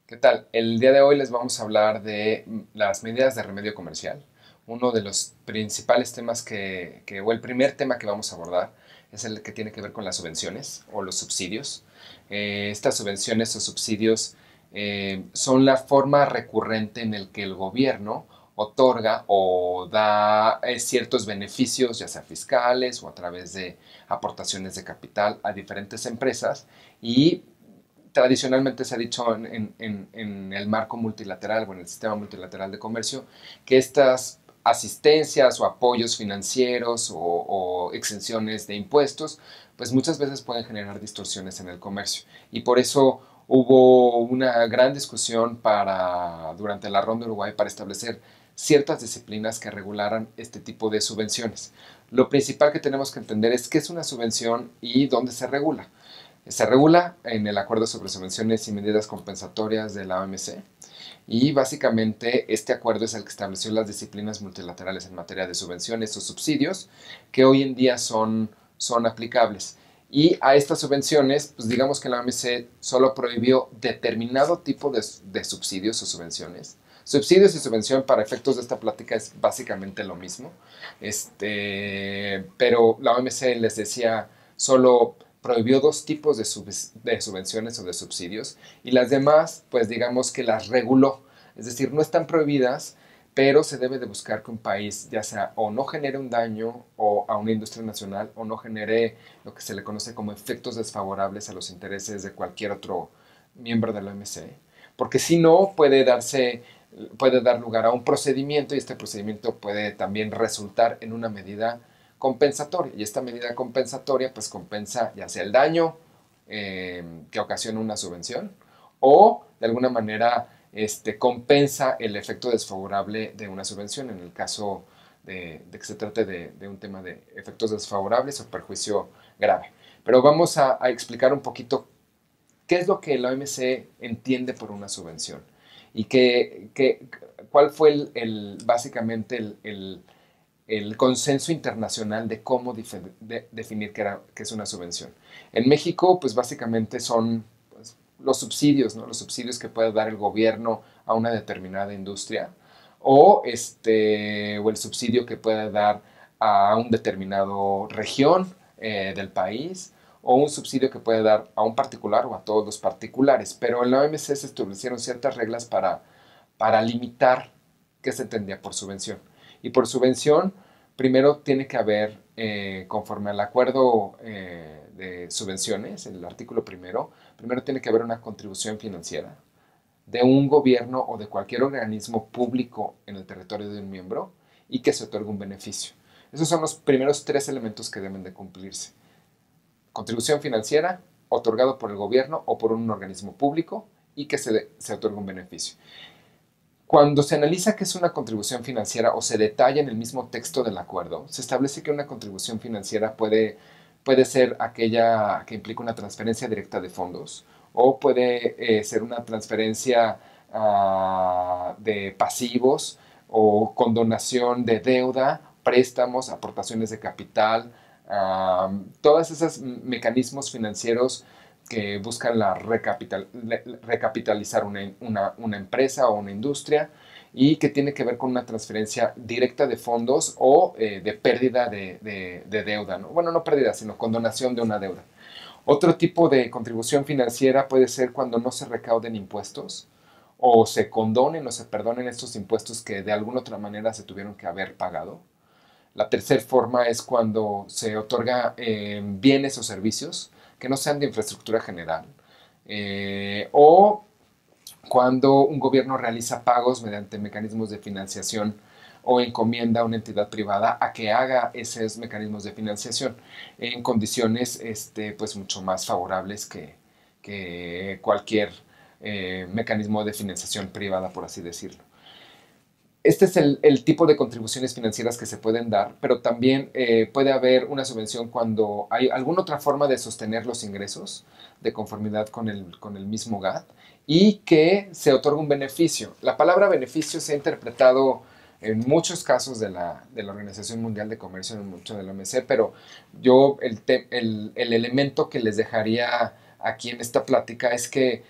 ¿Qué tal? El día de hoy les vamos a hablar de las medidas de remedio comercial. Uno de los principales temas o el primer tema que vamos a abordar es el que tiene que ver con las subvenciones o los subsidios. Estas subvenciones o subsidios son la forma recurrente en el que el gobierno otorga o da ciertos beneficios, ya sea fiscales o a través de aportaciones de capital a diferentes empresas y tradicionalmente se ha dicho en el marco multilateral o en el sistema multilateral de comercio que estas asistencias o apoyos financieros o exenciones de impuestos, pues muchas veces pueden generar distorsiones en el comercio. Y por eso hubo una gran discusión durante la Ronda de Uruguay para establecer ciertas disciplinas que regularan este tipo de subvenciones. Lo principal que tenemos que entender es qué es una subvención y dónde se regula. Se regula en el Acuerdo sobre Subvenciones y Medidas Compensatorias de la OMC y básicamente este acuerdo es el que estableció las disciplinas multilaterales en materia de subvenciones o subsidios que hoy en día son aplicables. Y a estas subvenciones, pues digamos que la OMC solo prohibió determinado tipo de subsidios o subvenciones. Subsidios y subvención para efectos de esta plática es básicamente lo mismo. Pero la OMC les decía solo prohibió dos tipos de subvenciones o de subsidios y las demás, pues digamos que las reguló. Es decir, no están prohibidas, pero se debe de buscar que un país ya sea o no genere un daño o a una industria nacional o no genere lo que se le conoce como efectos desfavorables a los intereses de cualquier otro miembro de la OMC. Porque si no, puede dar lugar a un procedimiento y este procedimiento puede también resultar en una medida compensatoria. Y esta medida compensatoria pues compensa ya sea el daño que ocasiona una subvención o de alguna manera compensa el efecto desfavorable de una subvención en el caso de que se trate de un tema de efectos desfavorables o perjuicio grave. Pero vamos a explicar un poquito qué es lo que la OMC entiende por una subvención y cuál fue básicamente el consenso internacional de cómo definir qué es una subvención. En México, pues básicamente son pues, los subsidios, ¿no? Los subsidios que puede dar el gobierno a una determinada industria o el subsidio que puede dar a un determinado región del país o un subsidio que puede dar a un particular o a todos los particulares. Pero en la OMC se establecieron ciertas reglas para limitar qué se entendía por subvención. Y por subvención, primero tiene que haber, conforme al acuerdo de subvenciones, el artículo primero tiene que haber una contribución financiera de un gobierno o de cualquier organismo público en el territorio de un miembro y que se otorgue un beneficio. Esos son los primeros tres elementos que deben de cumplirse. Contribución financiera, otorgado por el gobierno o por un organismo público y que se otorgue un beneficio. Cuando se analiza qué es una contribución financiera o se detalla en el mismo texto del acuerdo, se establece que una contribución financiera puede ser aquella que implica una transferencia directa de fondos o puede ser una transferencia de pasivos o condonación de deuda, préstamos, aportaciones de capital, todos esos mecanismos financieros que buscan recapitalizar una empresa o una industria y que tiene que ver con una transferencia directa de fondos o de pérdida de deuda, ¿no? Bueno, no pérdida, sino condonación de una deuda. Otro tipo de contribución financiera puede ser cuando no se recauden impuestos o se condonen o se perdonen estos impuestos que de alguna otra manera se tuvieron que haber pagado. La tercera forma es cuando se otorga bienes o servicios que no sean de infraestructura general. O cuando un gobierno realiza pagos mediante mecanismos de financiación o encomienda a una entidad privada a que haga esos mecanismos de financiación en condiciones pues mucho más favorables que cualquier mecanismo de financiación privada, por así decirlo. Este es el tipo de contribuciones financieras que se pueden dar, pero también puede haber una subvención cuando hay alguna otra forma de sostener los ingresos de conformidad con el mismo GATT y que se otorga un beneficio. La palabra beneficio se ha interpretado en muchos casos de la Organización Mundial de Comercio, en mucho de la OMC, pero yo el elemento que les dejaría aquí en esta plática es que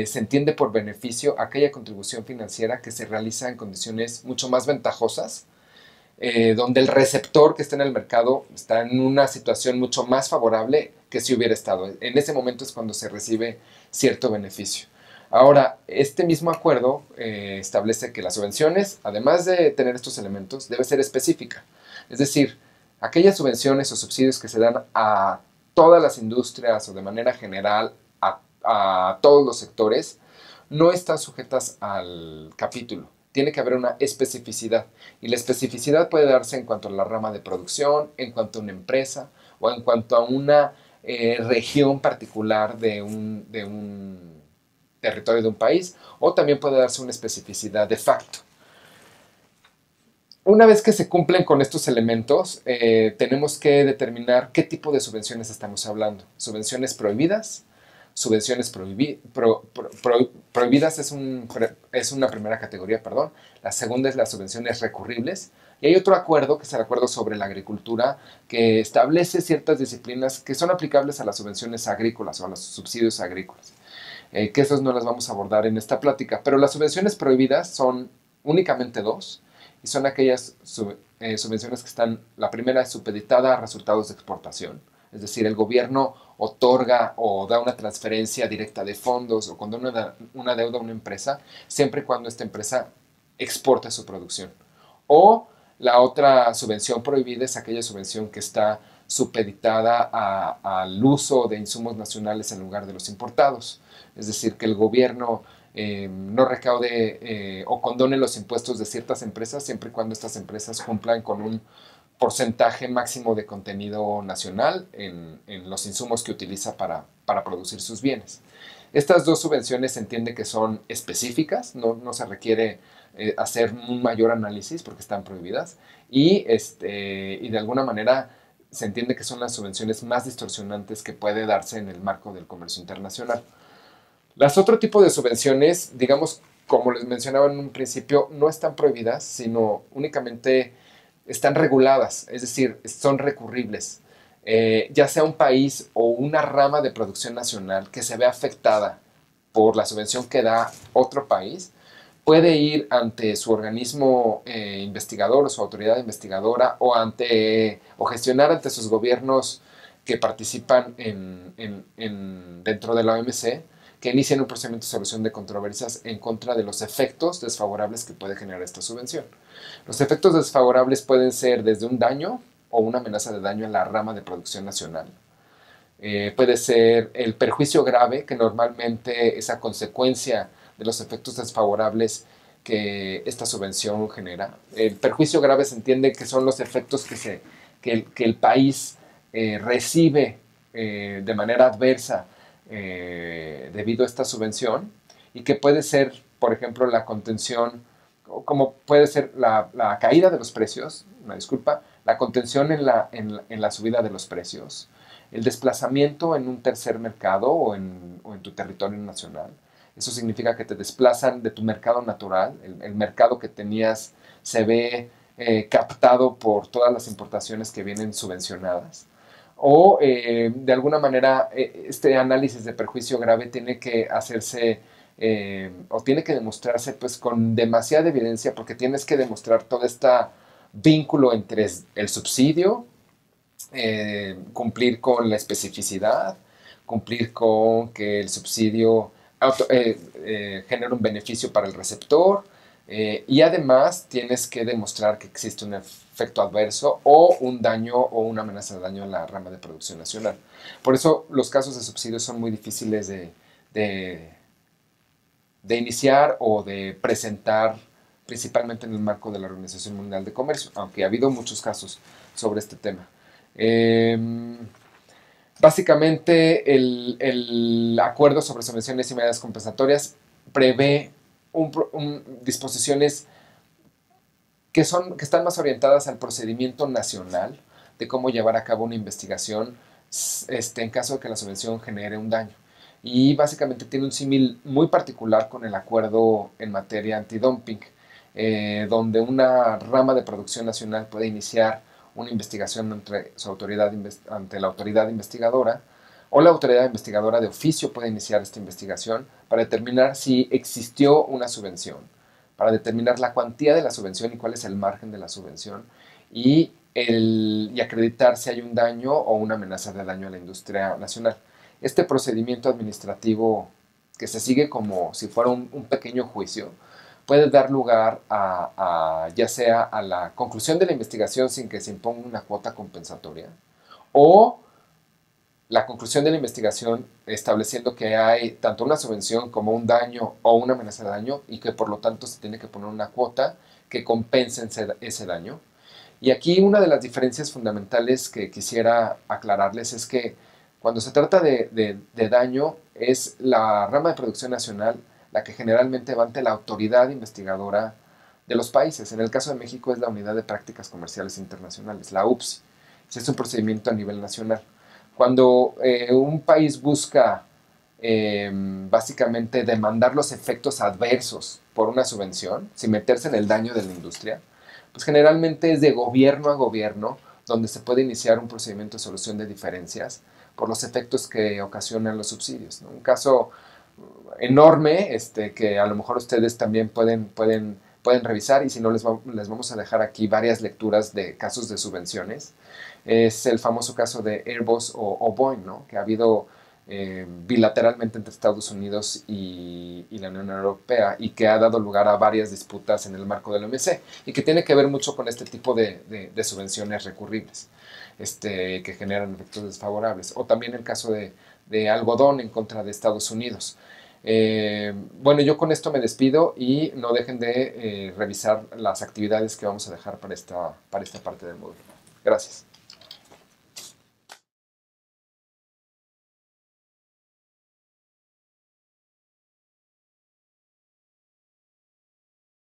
se entiende por beneficio aquella contribución financiera que se realiza en condiciones mucho más ventajosas, donde el receptor que está en el mercado está en una situación mucho más favorable que si hubiera estado. En ese momento es cuando se recibe cierto beneficio. Ahora, este mismo acuerdo establece que las subvenciones, además de tener estos elementos, debe ser específica. Es decir, aquellas subvenciones o subsidios que se dan a todas las industrias o de manera general a todos los sectores, no están sujetas al capítulo. Tiene que haber una especificidad. Y la especificidad puede darse en cuanto a la rama de producción, en cuanto a una empresa o en cuanto a una región particular de un territorio de un país, o también puede darse una especificidad de facto. Una vez que se cumplen con estos elementos, tenemos que determinar qué tipo de subvenciones estamos hablando. Subvenciones prohibidas. Subvenciones prohibidas es una primera categoría, perdón. La segunda es las subvenciones recurribles. Y hay otro acuerdo, que es el acuerdo sobre la agricultura, que establece ciertas disciplinas que son aplicables a las subvenciones agrícolas o a los subsidios agrícolas. Que esos no las vamos a abordar en esta plática. Pero las subvenciones prohibidas son únicamente dos, y son aquellas subvenciones que están, la primera es supeditada a resultados de exportación, es decir, el gobierno otorga o da una transferencia directa de fondos o condona una deuda a una empresa, siempre y cuando esta empresa exporte su producción. O la otra subvención prohibida es aquella subvención que está supeditada al uso de insumos nacionales en lugar de los importados. Es decir, que el gobierno no recaude o condone los impuestos de ciertas empresas siempre y cuando estas empresas cumplan con un porcentaje máximo de contenido nacional en los insumos que utiliza para producir sus bienes. Estas dos subvenciones se entiende que son específicas, no se requiere hacer un mayor análisis porque están prohibidas, y de alguna manera se entiende que son las subvenciones más distorsionantes que puede darse en el marco del comercio internacional. Las otro tipo de subvenciones, digamos, como les mencionaba en un principio, no están prohibidas, sino únicamente están reguladas, es decir, son recurribles. Ya sea un país o una rama de producción nacional que se ve afectada por la subvención que da otro país, puede ir ante su organismo investigador o su autoridad investigadora o gestionar ante sus gobiernos que participan dentro de la OMC, que inicien un procedimiento de solución de controversias en contra de los efectos desfavorables que puede generar esta subvención. Los efectos desfavorables pueden ser desde un daño o una amenaza de daño en la rama de producción nacional. Puede ser el perjuicio grave, que normalmente es a consecuencia de los efectos desfavorables que esta subvención genera. El perjuicio grave se entiende que son los efectos que el país recibe de manera adversa debido a esta subvención, y que puede ser, por ejemplo, la contención, como puede ser la caída de los precios, una disculpa, la contención en la subida de los precios, el desplazamiento en un tercer mercado o en tu territorio nacional. Eso significa que te desplazan de tu mercado natural, el mercado que tenías se ve captado por todas las importaciones que vienen subvencionadas. O de alguna manera este análisis de perjuicio grave tiene que hacerse o tiene que demostrarse pues con demasiada evidencia, porque tienes que demostrar todo este vínculo entre el subsidio, cumplir con la especificidad, cumplir con que el subsidio genera un beneficio para el receptor, y además tienes que demostrar que existe un efecto adverso o un daño o una amenaza de daño en la rama de producción nacional. Por eso los casos de subsidios son muy difíciles de iniciar o de presentar, principalmente en el marco de la Organización Mundial de Comercio, aunque ha habido muchos casos sobre este tema. Básicamente el acuerdo sobre subvenciones y medidas compensatorias prevé disposiciones que están más orientadas al procedimiento nacional de cómo llevar a cabo una investigación en caso de que la subvención genere un daño. Y básicamente tiene un símil muy particular con el acuerdo en materia antidumping, donde una rama de producción nacional puede iniciar una investigación ante la autoridad investigadora, o la autoridad investigadora de oficio puede iniciar esta investigación para determinar si existió una subvención, para determinar la cuantía de la subvención y cuál es el margen de la subvención y acreditar si hay un daño o una amenaza de daño a la industria nacional. Este procedimiento administrativo que se sigue como si fuera un pequeño juicio puede dar lugar ya sea a la conclusión de la investigación sin que se imponga una cuota compensatoria o la conclusión de la investigación estableciendo que hay tanto una subvención como un daño o una amenaza de daño y que por lo tanto se tiene que poner una cuota que compense ese daño. Y aquí una de las diferencias fundamentales que quisiera aclararles es que cuando se trata de daño es la rama de producción nacional la que generalmente va ante la autoridad investigadora de los países. En el caso de México es la Unidad de Prácticas Comerciales Internacionales, la UPSI. Ese es un procedimiento a nivel nacional. Cuando un país busca básicamente demandar los efectos adversos por una subvención, sin meterse en el daño de la industria, pues generalmente es de gobierno a gobierno donde se puede iniciar un procedimiento de solución de diferencias por los efectos que ocasionan los subsidios, ¿no? Un caso enorme que a lo mejor ustedes también pueden revisar y si no les vamos a dejar aquí varias lecturas de casos de subvenciones. Es el famoso caso de Airbus o Boeing, ¿no? Que ha habido bilateralmente entre Estados Unidos y la Unión Europea y que ha dado lugar a varias disputas en el marco del OMC y que tiene que ver mucho con este tipo de subvenciones recurribles que generan efectos desfavorables. O también el caso de algodón en contra de Estados Unidos. Bueno, yo con esto me despido y no dejen de revisar las actividades que vamos a dejar para esta parte del módulo. Gracias.